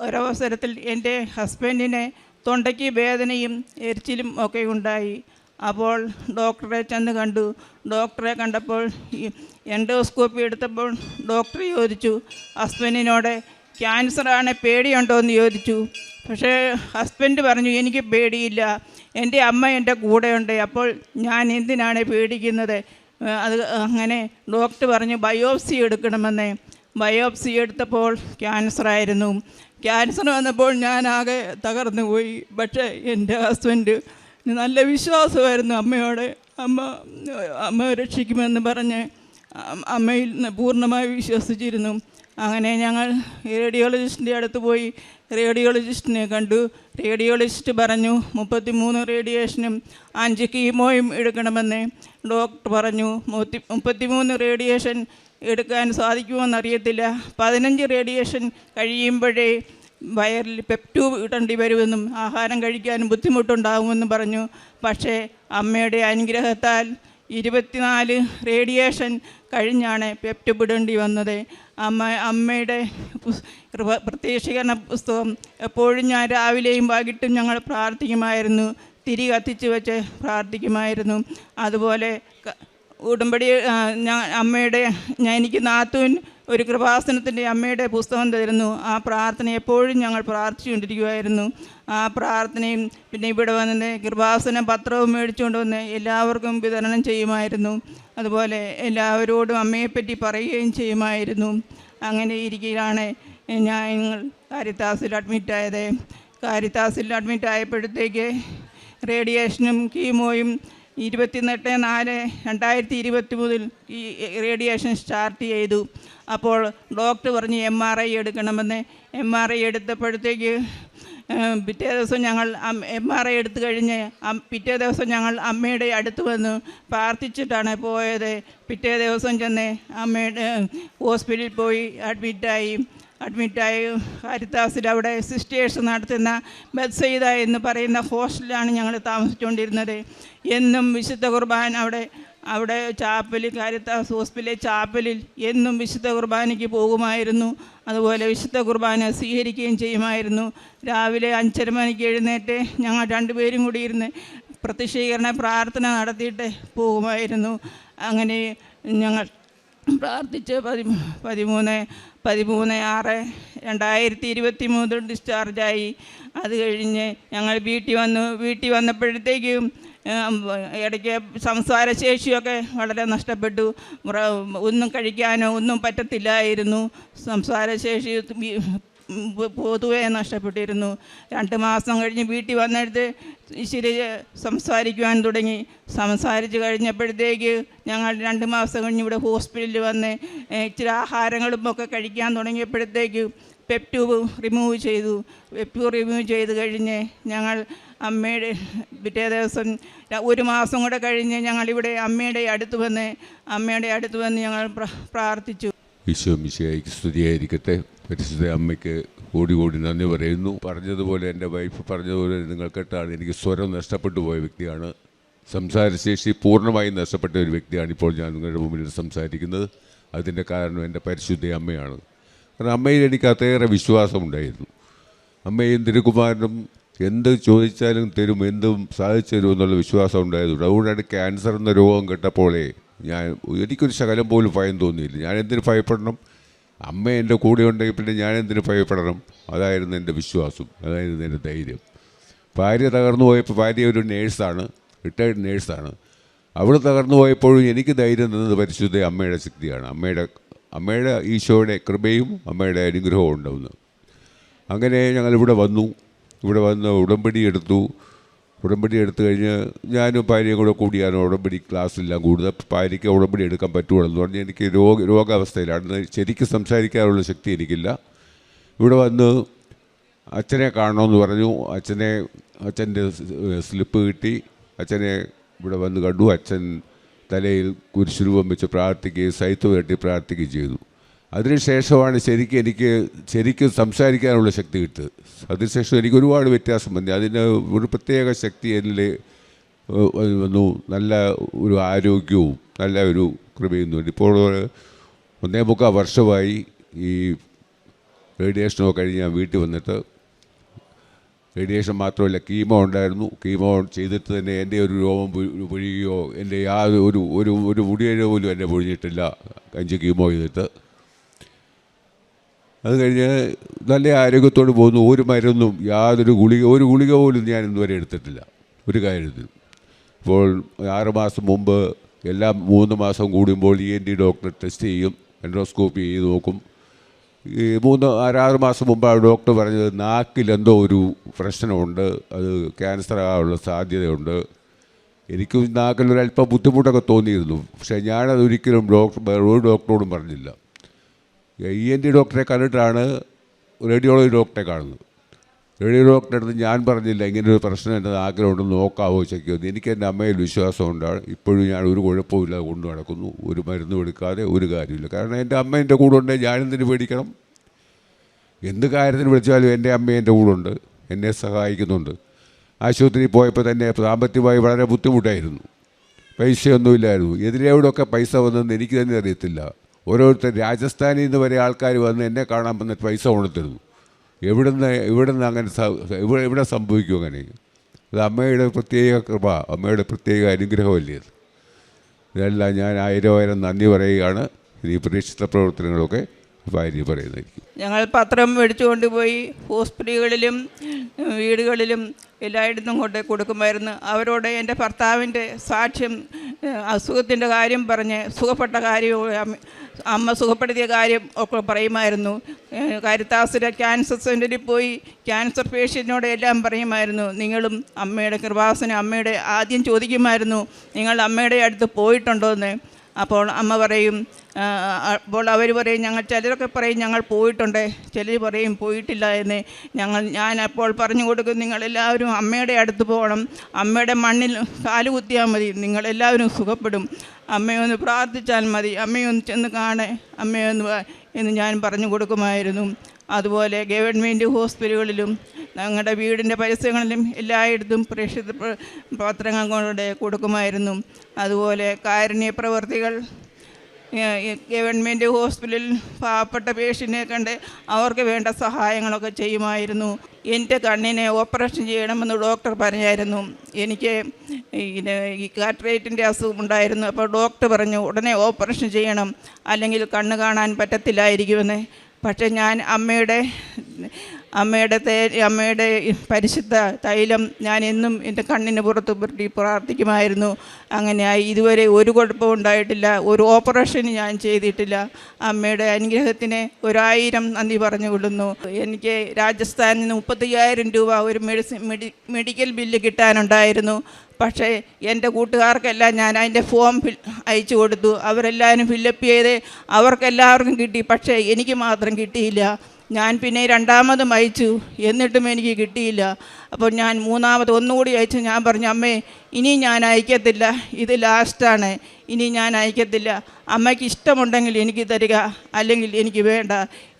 ഒരവസരത്തിൽ എൻ്റെ ഹസ്ബൻഡിന് തൊണ്ടയ്ക്ക് വേദനയും എരിച്ചിലും ഒക്കെ ഉണ്ടായി. അപ്പോൾ ഡോക്ടറെ ചെന്ന് കണ്ടു. ഡോക്ടറെ കണ്ടപ്പോൾ എൻഡോസ്കോപ്പി എടുത്തപ്പോൾ ഡോക്ടർ ചോദിച്ചു, ഹസ്ബൻഡിനോട് ക്യാൻസറാണ്, പേടിയുണ്ടോ എന്ന് ചോദിച്ചു. പക്ഷേ ഹസ്ബൻഡ് പറഞ്ഞു, എനിക്ക് പേടിയില്ല, എൻ്റെ അമ്മ എൻ്റെ കൂടെയുണ്ട്, അപ്പോൾ ഞാൻ എന്തിനാണ് പേടിക്കുന്നത്. അത് അങ്ങനെ ഡോക്ടർ പറഞ്ഞു ബയോപ്സി എടുക്കണമെന്ന്. ബയോപ്സി എടുത്തപ്പോൾ ക്യാൻസറായിരുന്നു. ക്യാൻസർ വന്നപ്പോൾ ഞാനാകെ തകർന്നു പോയി. പക്ഷേ എൻ്റെ ഹസ്ബൻഡ് നല്ല വിശ്വാസമായിരുന്നു അമ്മയോട്. അമ്മ രക്ഷിക്കുമെന്ന് പറഞ്ഞ് അമ്മയിൽ പൂർണ്ണമായി വിശ്വസിച്ചിരുന്നു. അങ്ങനെ ഞങ്ങൾ റേഡിയോളജിസ്റ്റിൻ്റെ അടുത്ത് പോയി റേഡിയോളജിസ്റ്റിനെ കണ്ടു. റേഡിയോളജിസ്റ്റ് പറഞ്ഞു 33 റേഡിയേഷനും 5 കീമോയും എടുക്കണമെന്ന്. ഡോക്ടർ പറഞ്ഞു 33 റേഡിയേഷൻ എടുക്കാൻ സാധിക്കുമെന്നറിയത്തില്ല, 15 റേഡിയേഷൻ കഴിയുമ്പോഴേ വയറിൽ പെപ്റ്റ്യൂബ് ഇടേണ്ടി വരുമെന്നും ആഹാരം കഴിക്കാനും ബുദ്ധിമുട്ടുണ്ടാകുമെന്നും പറഞ്ഞു. പക്ഷേ അമ്മയുടെ അനുഗ്രഹത്താൽ 24 റേഡിയേഷൻ കഴിഞ്ഞാണ് പെപ്റ്റ്യൂബ് ഇടേണ്ടി വന്നത്. അമ്മയുടെ പ്രത്യക്ഷീകരണ പുസ്തകം എപ്പോഴും ഞാൻ രാവിലെയും വൈകിട്ടും ഞങ്ങൾ പ്രാർത്ഥിക്കുമായിരുന്നു, തിരി കത്തിച്ച് വെച്ച് പ്രാർത്ഥിക്കുമായിരുന്നു. അതുപോലെ ഉടമ്പടി എനിക്ക് നാത്തൂൻ ഒരു കൃപാസനത്തിൻ്റെ അമ്മയുടെ പുസ്തകം തരുന്നു. ആ പ്രാർത്ഥന എപ്പോഴും ഞങ്ങൾ പ്രാർത്ഥിച്ചുകൊണ്ടിരിക്കുമായിരുന്നു. ആ പ്രാർത്ഥനയും പിന്നെ ഇവിടെ വന്ന് കൃപാസന പത്രവും മേടിച്ചുകൊണ്ട് വന്ന് എല്ലാവർക്കും വിതരണം ചെയ്യുമായിരുന്നു. അതുപോലെ എല്ലാവരോടും അമ്മയെപ്പറ്റി പറയുകയും ചെയ്യുമായിരുന്നു. അങ്ങനെ ഇരിക്കുകയാണ് ഞങ്ങൾ കാരിത്താസിൽ അഡ്മിറ്റായത്. കാരിത്താസിൽ അഡ്മിറ്റായപ്പോഴത്തേക്ക് റേഡിയേഷനും കീമോയും 28/4/2020 മുതൽ ഈ റേഡിയേഷൻ സ്റ്റാർട്ട് ചെയ്തു. അപ്പോൾ ഡോക്ടർ പറഞ്ഞ് MRI എടുക്കണമെന്ന്. MRI എടുത്തപ്പോഴത്തേക്ക് പിറ്റേ ദിവസം ഞങ്ങൾ MRI എടുത്തു കഴിഞ്ഞ് പിറ്റേ ദിവസം ഞങ്ങൾ അമ്മയുടെ അടുത്ത് വന്ന് പ്രാർത്ഥിച്ചിട്ടാണ് പോയത്. പിറ്റേ ദിവസം ചെന്ന് അമ്മയുടെ ഹോസ്പിറ്റലിൽ പോയി അഡ്മിറ്റായി കാരിത്താസിൽ അവിടെ സിസ്റ്റേഴ്സ് നടത്തുന്ന ബെത്സൈദ എന്ന് പറയുന്ന ഹോസ്റ്റലിലാണ് ഞങ്ങൾ താമസിച്ചുകൊണ്ടിരുന്നത്. എന്നും വിശുദ്ധ കുർബാന അവിടെ ചാപ്പലിൽ, കാരിത്താസ് ഹോസ്പിറ്റലിലെ ചാപ്പലിൽ എന്നും വിശുദ്ധ കുർബാനയ്ക്ക് പോകുമായിരുന്നു. അതുപോലെ വിശുദ്ധ കുർബാന സ്വീകരിക്കുകയും ചെയ്യുമായിരുന്നു. രാവിലെ 5:30 മണിക്ക് എഴുന്നേറ്റ് ഞങ്ങൾ രണ്ടുപേരും കൂടി ഇരുന്ന് പ്രത്യക്ഷീകരണ പ്രാർത്ഥന നടത്തിയിട്ട് പോകുമായിരുന്നു. അങ്ങനെ ഞങ്ങൾ പ്രാർത്ഥിച്ച് 13/6/2023 ഡിസ്ചാർജായി. അത് കഴിഞ്ഞ് ഞങ്ങൾ വീട്ടിൽ വന്നപ്പോഴത്തേക്കും ഇടയ്ക്ക് സംസാരശേഷിയൊക്കെ വളരെ നഷ്ടപ്പെട്ടു. ഒന്നും കഴിക്കാനോ ഒന്നും പറ്റത്തില്ലായിരുന്നു. സംസാരശേഷി പൊതുവെ നഷ്ടപ്പെട്ടിരുന്നു. 2 മാസം കഴിഞ്ഞ് വീട്ടിൽ വന്നിട്ട് ഇച്ചിരി സംസാരിക്കുവാൻ തുടങ്ങി. സംസാരിച്ച് കഴിഞ്ഞപ്പോഴത്തേക്ക് ഞങ്ങൾ 2 മാസം കഴിഞ്ഞ് ഇവിടെ ഹോസ്പിറ്റലിൽ വന്ന് ഇച്ചിരി ആഹാരങ്ങളും ഒക്കെ കഴിക്കാൻ തുടങ്ങിയപ്പോഴത്തേക്ക് പെപ്റ്റ്യൂബ് റിമൂവ് ചെയ്ത് കഴിഞ്ഞ് ഞങ്ങൾ അമ്മയുടെ പിറ്റേ ദിവസം 1 മാസം കൂടെ കഴിഞ്ഞ് ഞങ്ങളിവിടെ അമ്മയുടെ അടുത്ത് വന്ന് ഞങ്ങൾ പ്രാർത്ഥിച്ചു. ഈശോ മിശിഹായ്ക്ക് സ്തുതിയായിരിക്കട്ടെ. പരിശുദ്ധ അമ്മയ്ക്ക് കോടി നന്ദി പറയുന്നു. പറഞ്ഞതുപോലെ എൻ്റെ വൈഫ് പറഞ്ഞതുപോലെ നിങ്ങൾ കേട്ടാണ്, എനിക്ക് സ്വരം നഷ്ടപ്പെട്ടു പോയ വ്യക്തിയാണ്. സംസാരശേഷി പൂർണ്ണമായും നഷ്ടപ്പെട്ട ഒരു വ്യക്തിയാണ് ഇപ്പോൾ ഞാൻ നിങ്ങളുടെ മുമ്പിൽ സംസാരിക്കുന്നത്. അതിൻ്റെ കാരണം എൻ്റെ പരിശുദ്ധ അമ്മയാണ്. കാരണം അമ്മയിൽ എനിക്ക് അത്രയേറെ വിശ്വാസമുണ്ടായിരുന്നു. അമ്മയും തിരുക്കുമാരനും എന്ത് ചോദിച്ചാലും തരും, എന്തും സാധിച്ചു തരും എന്നുള്ള വിശ്വാസം ഉണ്ടായതുകൊണ്ട്. അതുകൊണ്ടാണ് ക്യാൻസർ എന്ന രോഗം കേട്ടപ്പോഴേ എനിക്കൊരു ശകലം പോലും ഭയം തോന്നിയില്ല. ഞാൻ എന്തിനു ഭയപ്പെടണം? അമ്മ എൻ്റെ കൂടെ ഉണ്ടെങ്കിൽ പിന്നെ ഞാൻ എന്തിനു ഭയപ്പെടണം? അതായിരുന്നു എൻ്റെ വിശ്വാസം, അതായിരുന്നു എൻ്റെ ധൈര്യം. ഭാര്യ തകർന്നു പോയപ്പോൾ, ഭാര്യ ഒരു നേഴ്സാണ്, റിട്ടയർഡ് നേഴ്സാണ്. അവൾ തകർന്നു പോയപ്പോഴും എനിക്ക് ധൈര്യം തന്നത് പരിശുദ്ധ അമ്മയുടെ ശക്തിയാണ്. അമ്മയുടെ ഈശോയുടെ കൃപയും അമ്മയുടെ അനുഗ്രഹവും ഉണ്ടാവുന്നു. അങ്ങനെ ഞങ്ങളിവിടെ വന്നു. ഇവിടെ വന്ന് ഉടമ്പടി എടുത്തു കഴിഞ്ഞ് ഞാനും ഭാര്യയും കൂടെ കൂടിയാണ് ഉടമ്പടി ക്ലാസ്സെല്ലാം കൂടുതൽ. ഭാര്യയ്ക്ക് ഉടമ്പടി എടുക്കാൻ പറ്റുകയുള്ളൂ പറഞ്ഞ് എനിക്ക് രോഗാവസ്ഥയിലാണ്, ശരിക്കും സംസാരിക്കാനുള്ള ശക്തി എനിക്കില്ല. ഇവിടെ വന്ന് അച്ഛനെ കാണണമെന്ന് പറഞ്ഞു. അച്ഛൻ്റെ സ്ലിപ്പ് കിട്ടി. അച്ഛനെ ഇവിടെ വന്ന് കണ്ടു. അച്ഛൻ തലയിൽ കുരിശുരൂപം വെച്ച് പ്രാർത്ഥിക്കുകയും സൈത്ത് കെട്ടി പ്രാർത്ഥിക്കുകയും ചെയ്തു. അതിനുശേഷമാണ് ശരിക്കും സംസാരിക്കാനുള്ള ശക്തി കിട്ടുന്നത്. അതിനുശേഷം എനിക്ക് ഒരുപാട് വ്യത്യാസം വന്നു. അതിന് ഒരു പ്രത്യേക ശക്തി എന്നിൽ വന്നു. നല്ല ഒരു ആരോഗ്യവും നല്ല ഒരു കൃപയും തോന്നി. ഇപ്പോൾ 1.25 വർഷമായി ഈ റേഡിയേഷനൊക്കെ കഴിഞ്ഞ് ഞാൻ വീട്ടിൽ വന്നിട്ട്. റേഡിയേഷൻ മാത്രമല്ല, കീമോ ഉണ്ടായിരുന്നു. കീമോ ചെയ്തിട്ട് തന്നെ എൻ്റെ ഒരു രോമം പൊഴിയുകയോ എൻ്റെ ഒരു മുടിയേഴ പോലും എന്നെ പൊഴിഞ്ഞിട്ടില്ല 5 കീമോ ചെയ്തിട്ട്. അത് കഴിഞ്ഞ് നല്ല ആരോഗ്യത്തോട് പോകുന്നു. ഒരു മരുന്നും ഒരു ഗുളിക പോലും ഞാൻ ഇന്നുവരെ എടുത്തിട്ടില്ല ഒരു കാര്യത്തിലും. ഇപ്പോൾ 6 മാസം മുമ്പ് എല്ലാം 3 മാസം കൂടുമ്പോൾ ENT ഡോക്ടർ ടെസ്റ്റ് ചെയ്യും, എൻഡോസ്കോപ്പി ചെയ്ത് നോക്കും. ഈ 6 മാസം മുമ്പ് ആ ഡോക്ടർ പറഞ്ഞത് നാക്കിലെന്തോ ഒരു പ്രശ്നമുണ്ട്, അത് ക്യാൻസർ ആകാനുള്ള സാധ്യതയുണ്ട്. എനിക്കും നാക്കിലൊരല്പം ബുദ്ധിമുട്ടൊക്കെ തോന്നിയിരുന്നു. പക്ഷേ ഞാനതൊരിക്കലും ഒരു ഡോക്ടറോടും പറഞ്ഞില്ല. ENT ഡോക്ടറെ കണ്ടിട്ടാണ് റേഡിയോളജി ഡോക്ടറെ കാണുന്നത്. റേഡിയോ ഡോക്ടറെ അടുത്ത് ഞാൻ പറഞ്ഞില്ല ഇങ്ങനൊരു പ്രശ്നം എൻ്റെ നാക്കിലുണ്ടെന്ന് നോക്കാവോ ചെക്കുമെന്ന്. എനിക്ക് എൻ്റെ അമ്മയിൽ വിശ്വാസമുണ്ടാണ്. ഇപ്പോഴും ഞാൻ ഒരു കുഴപ്പമില്ലാതെ കൊണ്ടു നടക്കുന്നു, ഒരു മരുന്നും എടുക്കാതെ ഒരു കാര്യമില്ല. കാരണം എൻ്റെ അമ്മ എൻ്റെ കൂടെ ഉണ്ടെങ്കിൽ ഞാനെന്തിന് പേടിക്കണം? എന്ത് കാര്യത്തിന് വിളിച്ചാലും എൻ്റെ അമ്മ എൻ്റെ കൂടെ ഉണ്ട്, എന്നെ സഹായിക്കുന്നുണ്ട്. ആശുപത്രിയിൽ പോയപ്പോൾ തന്നെ സാമ്പത്തികമായി വളരെ ബുദ്ധിമുട്ടായിരുന്നു, പൈസയൊന്നുമില്ലായിരുന്നു. എതിരെവിടെയൊക്കെ പൈസ വന്നതെന്ന് എനിക്ക് തന്നെ അറിയത്തില്ല. ഓരോരുത്തർ രാജസ്ഥാനിൽ നിന്ന് വരെ ആൾക്കാർ വന്ന് എന്നെ കാണാൻ വന്നിട്ട് പൈസ കൊണ്ടുത്തരുന്നു. ഇവിടുന്ന് അങ്ങനെ ഇവിടെ സംഭവിക്കും അങ്ങനെ? അത് അമ്മയുടെ പ്രത്യേക കൃപ, അമ്മയുടെ പ്രത്യേക അനുഗ്രഹമല്ലേ അത്. ഇതെല്ലാം ഞാൻ 1000 നന്ദി പറയുകയാണ്. ഈ പ്രതീക്ഷിത പ്രവർത്തനങ്ങളൊക്കെ ഭാര്യ പറയുന്നതായിരിക്കും. ഞങ്ങൾ പത്രം മേടിച്ചു കൊണ്ടുപോയി ഹോസ്പിറ്റലുകളിലും വീടുകളിലും എല്ലായിടത്തും കൊണ്ട് കൊടുക്കുമായിരുന്നു. അവരോട് എൻ്റെ ഭർത്താവിൻ്റെ സാക്ഷ്യം, അസുഖത്തിൻ്റെ കാര്യം പറഞ്ഞ് സുഖപ്പെട്ട കാര്യവും അമ്മ സുഖപ്പെടുത്തിയ കാര്യം ഒക്കെ പറയുമായിരുന്നു. കാരിത്താസിലെ ക്യാൻസർ സെൻ്ററിൽ പോയി ക്യാൻസർ പേഷ്യൻറ്റിനോട് എല്ലാം പറയുമായിരുന്നു. നിങ്ങളും അമ്മയുടെ കൃപാസനം അമ്മയുടെ ആദ്യം ചോദിക്കുമായിരുന്നു, നിങ്ങൾ അമ്മയുടെ അടുത്ത് പോയിട്ടുണ്ടോ എന്ന്. അപ്പോൾ അമ്മ പറയും, അപ്പോൾ അവർ പറയും, ചിലരൊക്കെ പറയും ഞങ്ങൾ പോയിട്ടുണ്ട്, ചിലർ പറയും പോയിട്ടില്ല എന്ന്. ഞാൻ അപ്പോൾ പറഞ്ഞു കൊടുക്കും, നിങ്ങളെല്ലാവരും അമ്മയുടെ അടുത്ത് പോകണം, അമ്മയുടെ മണ്ണിൽ കാലുകുത്തിയാൽ മതി, നിങ്ങളെല്ലാവരും സുഖപ്പെടും, അമ്മയൊന്ന് പ്രാർത്ഥിച്ചാൽ മതി, അമ്മയൊന്ന് ചെന്ന് കാണേ, അമ്മയൊന്ന് എന്ന് ഞാൻ പറഞ്ഞു കൊടുക്കുമായിരുന്നു. അതുപോലെ ഗവൺമെൻറ് ഹോസ്പിറ്റലുകളിലും ഞങ്ങളുടെ വീടിൻ്റെ പരിസരങ്ങളിലും എല്ലായിടത്തും പ്രേക്ഷിത പത്രങ്ങൾ കൊണ്ട് കൊടുക്കുമായിരുന്നു. അതുപോലെ കാരുണ്യ പ്രവർത്തികൾ ഗവൺമെൻറ് ഹോസ്പിറ്റലിൽ പാവപ്പെട്ട പേഷ്യൻറ്റിനെ കണ്ട് അവർക്ക് വേണ്ട സഹായങ്ങളൊക്കെ ചെയ്യുമായിരുന്നു. എൻ്റെ കണ്ണിനെ ഓപ്പറേഷൻ ചെയ്യണമെന്ന് ഡോക്ടർ പറഞ്ഞായിരുന്നു. എനിക്ക് ഈ കാറ്ററേറ്റിൻ്റെ അസുഖമുണ്ടായിരുന്നു. അപ്പോൾ ഡോക്ടർ പറഞ്ഞു ഉടനെ ഓപ്പറേഷൻ ചെയ്യണം, അല്ലെങ്കിൽ കണ്ണ് കാണാൻ പറ്റത്തില്ലായിരിക്കുമെന്ന്. പക്ഷേ ഞാൻ അമ്മയുടെ പരിശുദ്ധ തൈലം ഞാൻ എന്നും എൻ്റെ കണ്ണിന് പുറത്ത് പുരട്ടി പ്രാർത്ഥിക്കുമായിരുന്നു. അങ്ങനെയായി ഇതുവരെ ഒരു കുഴപ്പവും ഉണ്ടായിട്ടില്ല, ഒരു ഓപ്പറേഷൻ ഞാൻ ചെയ്തിട്ടില്ല. അമ്മയുടെ അനുഗ്രഹത്തിന് 1000 നന്ദി പറഞ്ഞുകൊള്ളുന്നു. എനിക്ക് രാജസ്ഥാനിൽ നിന്ന് 35,000 രൂപ ഒരു മെഡിക്കൽ ബില്ല് കിട്ടാനുണ്ടായിരുന്നു. പക്ഷേ എൻ്റെ കൂട്ടുകാർക്കെല്ലാം ഞാൻ അതിൻ്റെ ഫോം അയച്ചു കൊടുത്തു. അവരെല്ലാവരും ഫില്ലപ്പ് ചെയ്ത് അവർക്കെല്ലാവർക്കും കിട്ടി. പക്ഷേ എനിക്ക് മാത്രം കിട്ടിയില്ല. ഞാൻ പിന്നെ 2ാമതും അയച്ചു, എന്നിട്ടും എനിക്ക് കിട്ടിയില്ല. അപ്പോൾ ഞാൻ 3ാമത് ഒന്നുകൂടി അയച്ചു. ഞാൻ പറഞ്ഞു, അമ്മേ ഇനി ഞാൻ അയക്കത്തില്ല, ഇത് ലാസ്റ്റാണ്, ഇനി ഞാൻ അയക്കത്തില്ല, അമ്മയ്ക്ക് ഇഷ്ടമുണ്ടെങ്കിൽ എനിക്ക് തരിക, അല്ലെങ്കിൽ എനിക്ക് വേണ്ട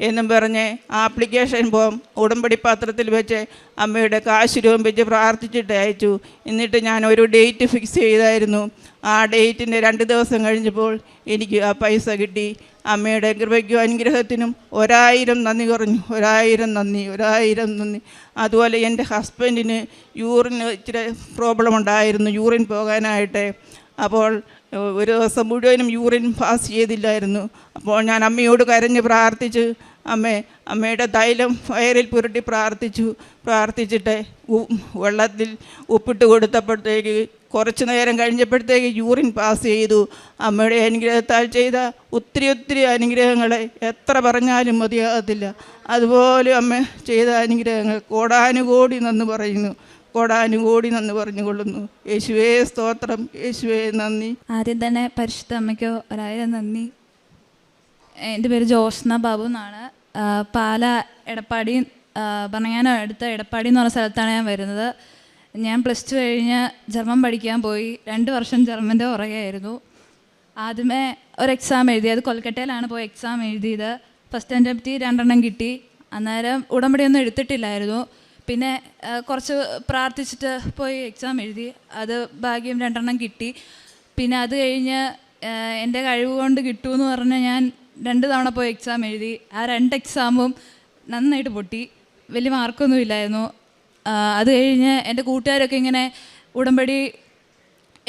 എന്നും പറഞ്ഞ് ആപ്ലിക്കേഷൻ ഫോം ഉടമ്പടി പത്രത്തിൽ വെച്ച് അമ്മയുടെ കാശുരൂപം വെച്ച് പ്രാർത്ഥിച്ചിട്ട് അയച്ചു. എന്നിട്ട് ഞാൻ ഒരു ഡേറ്റ് ഫിക്സ് ചെയ്തായിരുന്നു. ആ ഡേറ്റിൻ്റെ 2 ദിവസം കഴിഞ്ഞപ്പോൾ എനിക്ക് ആ പൈസ കിട്ടി. അമ്മയുടെ കൃപയ്ക്കും അനുഗ്രഹത്തിനും 1000 നന്ദി പറഞ്ഞു. 1000 നന്ദി. അതുപോലെ എൻ്റെ ഹസ്ബൻഡിന് യൂറിന് ഇച്ചിരി പ്രോബ്ലം ഉണ്ടായിരുന്നു, യൂറിൻ പോകാനായിട്ട്. അപ്പോൾ ഒരു ദിവസം മുഴുവനും യൂറിൻ പാസ് ചെയ്തില്ലായിരുന്നു. അപ്പോൾ ഞാൻ അമ്മയോട് കരഞ്ഞ് പ്രാർത്ഥിച്ച് അമ്മയുടെ തൈലം വയറിൽ പുരട്ടി പ്രാർത്ഥിച്ചിട്ട് വെള്ളത്തിൽ ഉപ്പിട്ട് കൊടുത്തപ്പോഴത്തേക്ക് കുറച്ച് നേരം കഴിഞ്ഞപ്പോഴത്തേക്ക് യൂറിൻ പാസ് ചെയ്തു. അമ്മയുടെ അനുഗ്രഹത്താൽ ചെയ്ത ഒത്തിരി അനുഗ്രഹങ്ങളെ എത്ര പറഞ്ഞാലും മതിയാകത്തില്ല. അതുപോലെ അമ്മ ചെയ്ത അനുഗ്രഹങ്ങൾ കോടാനുകോടി നന്ദി പറയുന്നു, കോടാനുകോടി നന്ദി പറഞ്ഞുകൊള്ളുന്നു. യേശുവേ സ്തോത്രം, യേശുവേ നന്ദി. ആദ്യം തന്നെ പരിശുദ്ധ അമ്മയ്ക്ക് 1000 നന്ദി. എൻ്റെ പേര് ജോസ്ന ബാബു എന്നാണ്. പാല എടപ്പാടി പറഞ്ഞാൽ അടുത്ത എടപ്പാടി എന്ന് പറഞ്ഞ സ്ഥലത്താണ് ഞാൻ വരുന്നത്. ഞാൻ +2 കഴിഞ്ഞ് ജർമ്മൻ പഠിക്കാൻ പോയി. 2 വർഷം ജർമ്മൻ്റെ പുറകെയായിരുന്നു. ആദ്യമേ ഒരു എക്സാം എഴുതി, അത് കൊൽക്കട്ടയിലാണ് പോയി എക്സാം എഴുതിയത്. ഫസ്റ്റ് അറ്റംപ്റ്റ് 2 കിട്ടി. അന്നേരം ഉടമ്പടിയൊന്നും എടുത്തിട്ടില്ലായിരുന്നു. പിന്നെ കുറച്ച് പ്രാർത്ഥിച്ചിട്ട് പോയി എക്സാം എഴുതി, അത് ഭാഗ്യം 2 കിട്ടി. പിന്നെ അത് കഴിഞ്ഞ് എൻ്റെ കഴിവ് കൊണ്ട് കിട്ടുമെന്ന് പറഞ്ഞ് ഞാൻ 2 തവണ പോയി എക്സാം എഴുതി. ആ 2 എക്സാമും നന്നായിട്ട് പൊട്ടി, വലിയ മാർക്കൊന്നും ഇല്ലായിരുന്നു. അത് കഴിഞ്ഞ് എൻ്റെ കൂട്ടുകാരൊക്കെ ഇങ്ങനെ ഉടമ്പടി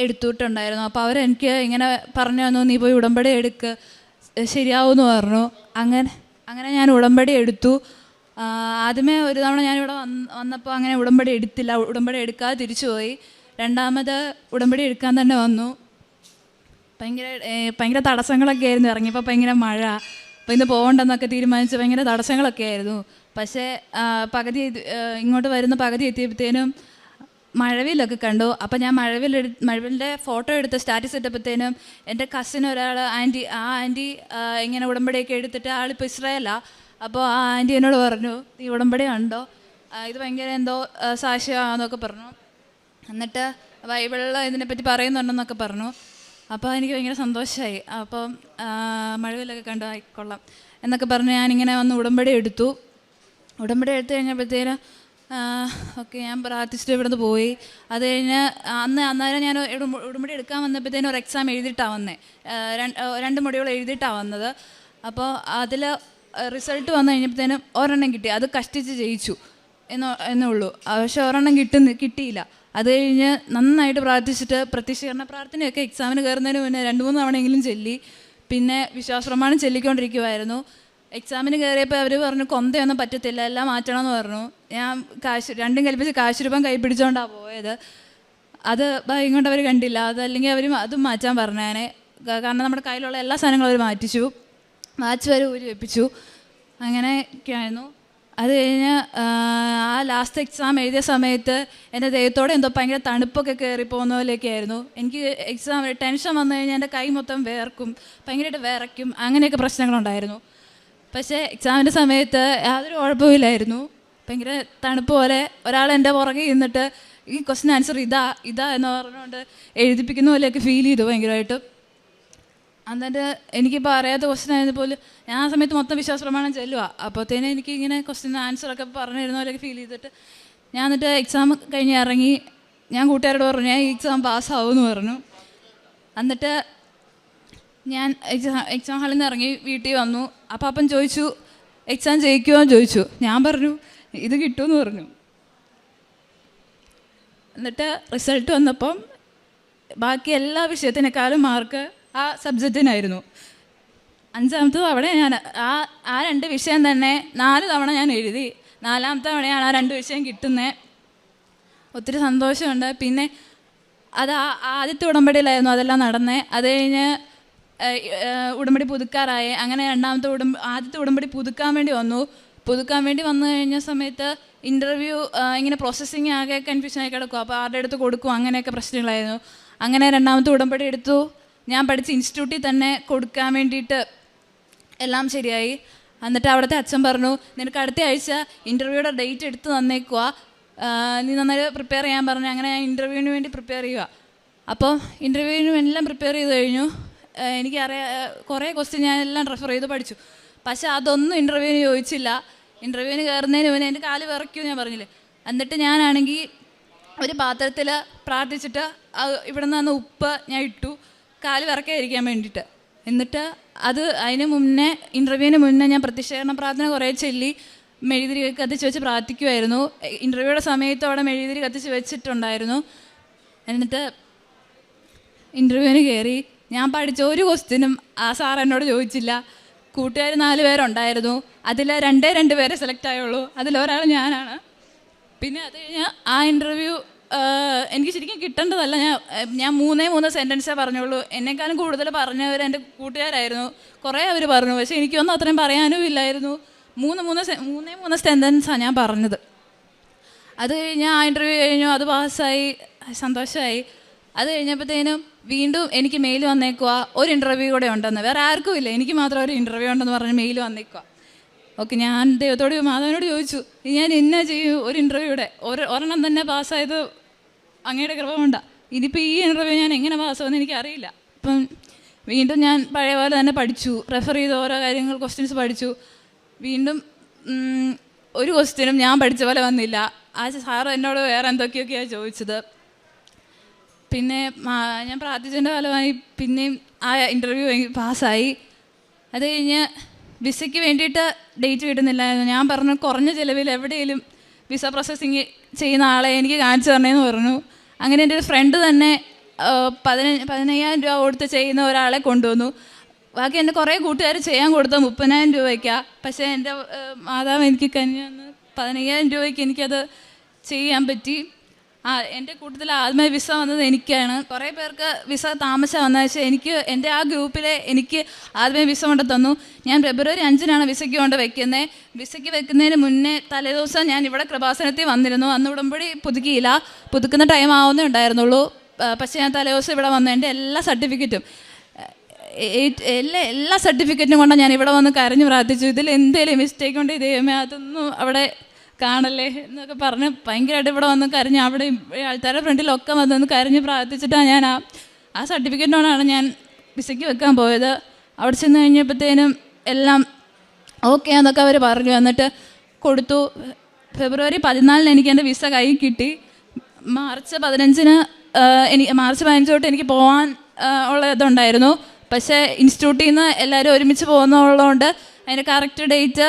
എടുത്തിട്ടുണ്ടായിരുന്നു. അപ്പോൾ അവരെനിക്ക് ഇങ്ങനെ പറഞ്ഞു തന്നു, നീ പോയി ഉടമ്പടി എടുക്ക്, ശരിയാവുമെന്ന് പറഞ്ഞു. അങ്ങനെ ഞാൻ ഉടമ്പടി എടുത്തു. ആദ്യമേ ഒരു തവണ ഞാനിവിടെ വന്നപ്പോൾ അങ്ങനെ ഉടമ്പടി എടുത്തില്ല, ഉടമ്പടി എടുക്കാതെ തിരിച്ചു പോയി. രണ്ടാമത് ഉടമ്പടി എടുക്കാൻ തന്നെ വന്നു. ഭയങ്കര തടസ്സങ്ങളൊക്കെ ആയിരുന്നു. ഇറങ്ങിയപ്പോൾ ഭയങ്കര മഴ, അപ്പോൾ ഇന്ന് പോകണ്ടെന്നൊക്കെ തീരുമാനിച്ച് ഭയങ്കര തടസ്സങ്ങളൊക്കെ ആയിരുന്നു. പക്ഷേ ഇങ്ങോട്ട് വരുന്ന പകുതി എത്തിയപ്പോഴത്തേനും മഴവിലൊക്കെ കണ്ടു. അപ്പോൾ ഞാൻ മഴവിലിൻ്റെ ഫോട്ടോ എടുത്ത് സ്റ്റാറ്റസ് ഇട്ടപ്പോഴത്തേനും എൻ്റെ കസിൻ ഒരാൾ ആൻറ്റി ഇങ്ങനെ ഉടമ്പടിയൊക്കെ എടുത്തിട്ട് ആളിപ്പോൾ ഇസ്രായേലാണ്. അപ്പോൾ ആ ആൻറ്റി എന്നോട് പറഞ്ഞു, ഈ ഉടമ്പടി ഉണ്ടോ, ഇത് ഭയങ്കര എന്തോ സാക്ഷ്യമാണെന്നൊക്കെ പറഞ്ഞു. എന്നിട്ട് ബൈബിളിൽ ഇതിനെപ്പറ്റി പറയുന്നുണ്ടെന്നൊക്കെ പറഞ്ഞു. അപ്പോൾ എനിക്ക് ഭയങ്കര സന്തോഷമായി. അപ്പം മഴവിലൊക്കെ കണ്ടു, ആയിക്കൊള്ളാം എന്നൊക്കെ പറഞ്ഞ് ഞാനിങ്ങനെ വന്ന് ഉടമ്പടി എടുത്തു കഴിഞ്ഞപ്പോഴത്തേനും ഓക്കെ ഞാൻ പ്രാർത്ഥിച്ചിട്ട് ഇവിടുന്ന് പോയി. അത് കഴിഞ്ഞ് അന്നേരം ഞാൻ ഉടമ്പടി എടുക്കാൻ വന്നപ്പോഴത്തേനും ഒരു എക്സാം എഴുതിയിട്ടാണ് വന്നത്. 2 മൊഡ്യൂൾ എഴുതിയിട്ടാണ് വന്നത്. അപ്പോൾ അതിൽ റിസൾട്ട് വന്നു കഴിഞ്ഞപ്പോഴത്തേനും 1 കിട്ടി. അത് കഷ്ടിച്ച് ജയിച്ചു എന്നേ ഉള്ളൂ. പക്ഷെ 1 കിട്ടിയില്ല. അത് കഴിഞ്ഞ് നന്നായിട്ട് പ്രാർത്ഥിച്ചിട്ട് പ്രത്യക്ഷീകരണ പ്രാർത്ഥനയൊക്കെ എക്സാമിന് കയറുന്നതിന് മുന്നേ 2-3 തവണയെങ്കിലും ചൊല്ലി. പിന്നെ വിശ്വാസപ്രമാണം ചൊല്ലിക്കൊണ്ടിരിക്കുമായിരുന്നു. എക്സാമിന് കയറിയപ്പോൾ അവർ പറഞ്ഞു കൊന്തയൊന്നും പറ്റത്തില്ല, എല്ലാം മാറ്റണമെന്ന് പറഞ്ഞു. ഞാൻ രണ്ടും കൽപ്പിച്ച് കാശ് രൂപം കൈ പിടിച്ചുകൊണ്ടാണ് പോയത്. അത് ഇങ്ങോട്ട് അവർ കണ്ടില്ല. അതല്ലെങ്കിൽ അവർ അതും മാറ്റാൻ പറഞ്ഞേനെ. കാരണം നമ്മുടെ കയ്യിലുള്ള എല്ലാ സാധനങ്ങളും അവർ മാറ്റിച്ചു, വാച്ച് വരെ ഊരി വെപ്പിച്ചു. അങ്ങനെയൊക്കെയായിരുന്നു. അത് കഴിഞ്ഞ് ആ ലാസ്റ്റ് എക്സാം എഴുതിയ സമയത്ത് എൻ്റെ ദേഹത്തോടെ എന്തോ ഭയങ്കര തണുപ്പൊക്കെ കയറി പോകുന്ന പോലെയൊക്കെ ആയിരുന്നു. എനിക്ക് എക്സാം ടെൻഷൻ വന്നു കഴിഞ്ഞാൽ എൻ്റെ കൈ മൊത്തം വേർക്കും, ഭയങ്കരമായിട്ട് വിറയ്ക്കും, അങ്ങനെയൊക്കെ പ്രശ്നങ്ങളുണ്ടായിരുന്നു. പക്ഷേ എക്സാമിൻ്റെ സമയത്ത് യാതൊരു കുഴപ്പമില്ലായിരുന്നു. ഭയങ്കര തണുപ്പ് പോലെ ഒരാൾ എൻ്റെ പുറകെ ഇരുന്നിട്ട് ഈ ക്വസ്റ്റ്യൻ ആൻസർ ഇതാ എന്ന് പറഞ്ഞുകൊണ്ട് എഴുതിപ്പിക്കുന്ന പോലെയൊക്കെ ഫീൽ ചെയ്തു ഭയങ്കരമായിട്ട്. എന്നിട്ട് എനിക്കിപ്പോൾ അറിയാത്ത ക്വസ്റ്റ്യൻ ആയതുപോലെ പോലും ഞാൻ ആ സമയത്ത് മൊത്തം വിശ്വാസപ്രമാണം ചെല്ലുക. അപ്പോഴത്തേനും എനിക്ക് ഇങ്ങനെ ക്വസ്റ്റ്യൻ ആൻസറൊക്കെ പറഞ്ഞു തരുന്ന പോലെയൊക്കെ ഫീൽ ചെയ്തിട്ട് ഞാൻ എന്നിട്ട് എക്സാം കഴിഞ്ഞ് ഇറങ്ങി. ഞാൻ കൂട്ടുകാരോട് പറഞ്ഞു ഞാൻ ഈ എക്സാം പാസ്സാവുമെന്ന് പറഞ്ഞു. എന്നിട്ട് ഞാൻ എക്സാം ഹാളിൽ നിന്ന് ഇറങ്ങി വീട്ടിൽ വന്നു. അപ്പോൾ അപ്പം ചോദിച്ചു എക്സാം ജയിക്കുമോ എന്ന് ചോദിച്ചു. ഞാൻ പറഞ്ഞു ഇത് കിട്ടുമെന്ന് പറഞ്ഞു. എന്നിട്ട് റിസൾട്ട് വന്നപ്പം ബാക്കി എല്ലാ വിഷയത്തിനേക്കാളും മാർക്ക് ആ സബ്ജക്റ്റിനായിരുന്നു. 5ാമത്തെ തവണ ഞാൻ ആ 2 വിഷയം തന്നെ 4 തവണ ഞാൻ എഴുതി. 4ാമത്തെ തവണയാണ് ആ 2 വിഷയം കിട്ടുന്നത്. ഒത്തിരി സന്തോഷമുണ്ട്. പിന്നെ അത് ആദ്യത്തെ ഉടമ്പടിയിലായിരുന്നു അതെല്ലാം നടന്നത്. അത് കഴിഞ്ഞ് ഉടമ്പടി പുതുക്കാറായി. അങ്ങനെ ആദ്യത്തെ ഉടമ്പടി പുതുക്കാൻ വേണ്ടി വന്നു കഴിഞ്ഞ സമയത്ത് ഇൻ്റർവ്യൂ ഇങ്ങനെ പ്രോസസ്സിങ് ആകെ കൺഫ്യൂഷനായി കിടക്കും. അപ്പോൾ ആരുടെ അടുത്ത് കൊടുക്കും, അങ്ങനെയൊക്കെ പ്രശ്നങ്ങളായിരുന്നു. അങ്ങനെ 2ാമത്തെ ഉടമ്പടി എടുത്തു. ഞാൻ പഠിച്ച ഇൻസ്റ്റിറ്റ്യൂട്ടിൽ തന്നെ കൊടുക്കാൻ വേണ്ടിയിട്ട് എല്ലാം ശരിയായി. എന്നിട്ട് അവിടുത്തെ അച്ഛൻ പറഞ്ഞു നിനക്ക് അടുത്ത ആഴ്ച ഇൻ്റർവ്യൂയുടെ ഡേറ്റ് എടുത്ത് തന്നേക്കുക, നീ നന്നായി പ്രിപ്പയർ ചെയ്യാൻ പറഞ്ഞു. അങ്ങനെ ഞാൻ ഇൻ്റർവ്യൂവിന് വേണ്ടി പ്രിപ്പയർ ചെയ്യുക. അപ്പോൾ ഇൻ്റർവ്യൂവിനും എല്ലാം പ്രിപ്പയർ ചെയ്ത് കഴിഞ്ഞു. എനിക്കറിയാം കുറേ ക്വസ്റ്റ്യൻ ഞാൻ എല്ലാം റെഫർ ചെയ്ത് പഠിച്ചു. പക്ഷേ അതൊന്നും ഇൻ്റർവ്യൂവിന് ചോദിച്ചില്ല. ഇൻ്റർവ്യൂവിന് കയറുന്നതിന് മുന്നേ എൻ്റെ കാല് വിറയ്ക്കുമെന്ന് ഞാൻ പറഞ്ഞില്ലേ. എന്നിട്ട് ഞാനാണെങ്കിൽ ഒരു പാത്രത്തിൽ പ്രാർത്ഥിച്ചിട്ട് ഇവിടെ നിന്ന് ഉപ്പ് ഞാൻ ഇട്ടു, കാല് വിറക്കാതിരിക്കാൻ വേണ്ടിയിട്ട്. എന്നിട്ട് അതിന് മുന്നേ ഇൻ്റർവ്യൂവിന് മുന്നേ ഞാൻ പ്രത്യക്ഷീകരണ പ്രാർത്ഥന കുറേ ചൊല്ലി. മെഴുകുതിരി കത്തിച്ച് വെച്ച് പ്രാർത്ഥിക്കുമായിരുന്നു. ഇൻ്റർവ്യൂയുടെ സമയത്ത് അവിടെ മെഴുകുതിരി കത്തിച്ച് വെച്ചിട്ടുണ്ടായിരുന്നു. എന്നിട്ട് ഇൻ്റർവ്യൂവിന് കയറി. ഞാൻ പഠിച്ച ഒരു ക്വസ്റ്റ്യനും ആ സാർ എന്നോട് ചോദിച്ചില്ല. കൂട്ടുകാർ 4 പേരുണ്ടായിരുന്നു. അതിൽ 2 പേരെ സെലക്ട് ആയുള്ളൂ. അതിലൊരാൾ ഞാനാണ്. പിന്നെ അത് കഴിഞ്ഞ് ആ ഇൻ്റർവ്യൂ എനിക്ക് ശരിക്കും കിട്ടേണ്ടതല്ല. ഞാൻ 3 സെൻറ്റൻസേ പറഞ്ഞുള്ളൂ. എന്നെക്കാളും കൂടുതൽ പറഞ്ഞവർ എൻ്റെ കൂട്ടുകാരായിരുന്നു. കുറേ അവർ പറഞ്ഞു, പക്ഷേ എനിക്കൊന്നും അത്രയും പറയാനും ഇല്ലായിരുന്നു. 3 സെൻറ്റൻസാണ് ഞാൻ പറഞ്ഞത്. അത് കഴിഞ്ഞ് ആ ഇൻ്റർവ്യൂ കഴിഞ്ഞു, അത് പാസ്സായി, സന്തോഷമായി. അത് കഴിഞ്ഞപ്പോഴത്തേനും വീണ്ടും എനിക്ക് മെയിൽ വന്നേക്കുക, ഒരു ഇൻ്റർവ്യൂ കൂടെ ഉണ്ടെന്ന്. വേറെ ആർക്കും ഇല്ല, എനിക്ക് മാത്രം ഒരു ഇൻ്റർവ്യൂ ഉണ്ടെന്ന് പറഞ്ഞ് മെയിൽ വന്നേക്കുക. ഓക്കെ, ഞാൻ ദൈവത്തോട് മാധവനോട് ചോദിച്ചു, ഞാൻ എന്നാ ചെയ്യും? ഒരു ഇൻ്റർവ്യൂടെ ഒരെണ്ണം തന്നെ പാസ്സായത് അങ്ങയുടെ കൃപ കൊണ്ടാണ്. ഇനിയിപ്പോൾ ഈ ഇൻ്റർവ്യൂ ഞാൻ എങ്ങനെ പാസ്സാവുമെന്ന് എനിക്കറിയില്ല. അപ്പം വീണ്ടും ഞാൻ പഴയ പോലെ തന്നെ പഠിച്ചു, റെഫർ ചെയ്ത് ഓരോ കാര്യങ്ങൾ ക്വസ്റ്റ്യൻസ് പഠിച്ചു. വീണ്ടും ഒരു ക്വസ്റ്റ്യനും ഞാൻ പഠിച്ച പോലെ വന്നില്ല. ആ സാറ് എന്നോട് വേറെ എന്തൊക്കെയൊക്കെയാണ് ചോദിച്ചത്. പിന്നെ ഞാൻ പ്രാർത്ഥിച്ചതിൻ്റെ ഫലമായി പിന്നെയും ആ ഇൻ്റർവ്യൂ പാസ്സായി. അത് കഴിഞ്ഞ് വിസയ്ക്ക് വേണ്ടിയിട്ട് ഡേറ്റ് കിട്ടുന്നില്ലായിരുന്നു. ഞാൻ പറഞ്ഞു, കുറഞ്ഞ ചിലവിൽ എവിടെയെങ്കിലും വിസ പ്രോസസ്സിങ് ചെയ്യുന്ന ആളെ എനിക്ക് കാണിച്ചു തരണേന്ന് പറഞ്ഞു. അങ്ങനെ എൻ്റെ ഒരു ഫ്രണ്ട് തന്നെ 15,000 രൂപ കൊടുത്ത് ചെയ്യുന്ന ഒരാളെ കൊണ്ടുവന്നു. ബാക്കി എൻ്റെ കുറേ കൂട്ടുകാർ ചെയ്യാൻ കൊടുത്ത 30,000 രൂപയ്ക്കാണ്. പക്ഷേ എൻ്റെ മാതാവ് എനിക്ക് കനിഞ്ഞ് 15,000 രൂപയ്ക്ക് എനിക്കത് ചെയ്യാൻ പറ്റി. എൻ്റെ കൂട്ടത്തിൽ ആദ്യമേ വിസ വന്നത് എനിക്കാണ്. കുറേ പേർക്ക് വിസ താമസം വന്നത്. പക്ഷേ എൻ്റെ ആ ഗ്രൂപ്പിലെ എനിക്ക് ആദ്യമേ വിസ കൊണ്ട് തന്നു. ഞാൻ ഫെബ്രുവരി 5-നാണ് വിസയ്ക്ക് കൊണ്ട് വെക്കുന്നത്. വിസയ്ക്ക് വെക്കുന്നതിന് മുന്നേ തലേദിവസം ഞാൻ ഇവിടെ കൃപാസനത്തിൽ വന്നിരുന്നു. അന്ന് ഉടമ്പടി പുതുക്കിയില്ല, പുതുക്കുന്ന ടൈം ആവുന്നേ ഉണ്ടായിരുന്നുള്ളൂ. പക്ഷേ ഞാൻ തലേദിവസം ഇവിടെ വന്നു. എൻ്റെ എല്ലാ സർട്ടിഫിക്കറ്റും എല്ലാ സർട്ടിഫിക്കറ്റും കൊണ്ടാണ് ഞാൻ ഇവിടെ വന്ന് കരഞ്ഞ് പ്രാർത്ഥിച്ചു. ഇതിൽ എന്തെങ്കിലും മിസ്റ്റേക്ക് ഉണ്ട് ദൈവമേ അതൊന്നും അവിടെ കാണല്ലേ എന്നൊക്കെ പറഞ്ഞ് ഭയങ്കരമായിട്ട് ഇവിടെ വന്ന് കരഞ്ഞ്, അവിടെ ആൾക്കാരുടെ ഫ്രണ്ടിലൊക്കെ വന്ന് കരഞ്ഞ് പ്രാർത്ഥിച്ചിട്ടാണ് ഞാൻ ആ സർട്ടിഫിക്കറ്റിനോടാണ് ഞാൻ വിസയ്ക്ക് വെക്കാൻ പോയത്. അവിടെ ചെന്ന് കഴിഞ്ഞപ്പോഴത്തേനും എല്ലാം ഓക്കെ എന്നൊക്കെ അവർ പറഞ്ഞു. എന്നിട്ട് കൊടുത്തു. ഫെബ്രുവരി 14-ന് എനിക്ക് എൻ്റെ വിസ കയ്യിൽ കിട്ടി. മാർച്ച് 15 തൊട്ട് എനിക്ക് പോകാൻ ഉള്ള ഇതുണ്ടായിരുന്നു. പക്ഷേ ഇൻസ്റ്റിറ്റ്യൂട്ടിൽ നിന്ന് എല്ലാവരും ഒരുമിച്ച് പോകുന്നതുള്ളതുകൊണ്ട് അതിൻ്റെ കറക്റ്റ് ഡേറ്റ്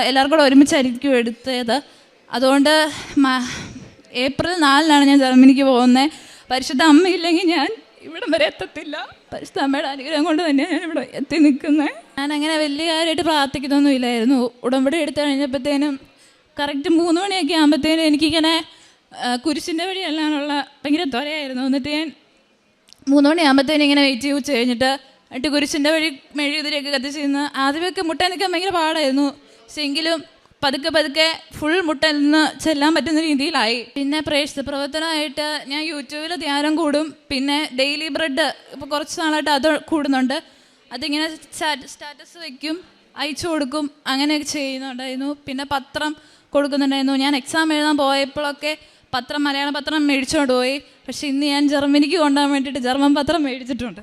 എല്ലാവർക്കും കൂടെ ഒരുമിച്ചായിരിക്കും എടുത്തത്. അതുകൊണ്ട് ഏപ്രിൽ 4-നാണ് ഞാൻ ജർമ്മനിക്ക് പോകുന്നത്. പരിശുദ്ധ അമ്മയില്ലെങ്കിൽ ഞാൻ ഇവിടം വരെ എത്തത്തില്ല. പരിശുദ്ധ അമ്മയുടെ അനുഗ്രഹം കൊണ്ട് തന്നെ ഞാൻ ഇവിടെ എത്തി നിൽക്കുന്നത്. ഞാൻ അങ്ങനെ വലിയ കാര്യമായിട്ട് പ്രാർത്ഥിക്കുന്നൊന്നും ഇല്ലായിരുന്നു. ഉടമ്പടി എടുത്തു കഴിഞ്ഞപ്പോഴത്തേനും കറക്റ്റ് 3 മണിയൊക്കെ ആകുമ്പോഴത്തേനും എനിക്കിങ്ങനെ കുരിശിൻ്റെ വഴി എല്ലാനുള്ള ഭയങ്കര ത്വരയായിരുന്നു. എന്നിട്ട് ഞാൻ 3 മണിയാകുമ്പോഴത്തേനും ഇങ്ങനെ വെയിറ്റ് ചെയ്ത് കഴിഞ്ഞിട്ട് കുരിശിൻ്റെ വഴി മെഴുകുതിരിയൊക്കെ കത്തിച്ച് നിന്ന് ആദ്യമൊക്കെ മുട്ടാൻ നിൽക്കാൻ ഭയങ്കര പാടായിരുന്നു. പക്ഷെ എങ്കിലും പതുക്കെ ഫുൾ മുട്ടയിൽ നിന്ന് ചെല്ലാൻ പറ്റുന്ന രീതിയിലായി. പിന്നെ പ്രവർത്തനമായിട്ട് ഞാൻ യൂട്യൂബിൽ ധ്യാനം കൂടും. പിന്നെ ഡെയിലി ബ്രെഡ് ഇപ്പോൾ കുറച്ച് നാളായിട്ട് അത് കൂടുന്നുണ്ട്. അതിങ്ങനെ സ്റ്റാറ്റസ് വയ്ക്കും, അയച്ചു കൊടുക്കും, അങ്ങനെയൊക്കെ ചെയ്യുന്നുണ്ടായിരുന്നു. പിന്നെ പത്രം കൊടുക്കുന്നുണ്ടായിരുന്നു. ഞാൻ എക്സാം എഴുതാൻ പോയപ്പോഴൊക്കെ മലയാള പത്രം മേടിച്ചുകൊണ്ട് പോയി. പക്ഷേ ഇന്ന് ഞാൻ ജർമ്മനിക്ക് കൊണ്ടുപോകാൻ വേണ്ടിയിട്ട് ജർമ്മൻ പത്രം മേടിച്ചിട്ടുണ്ട്.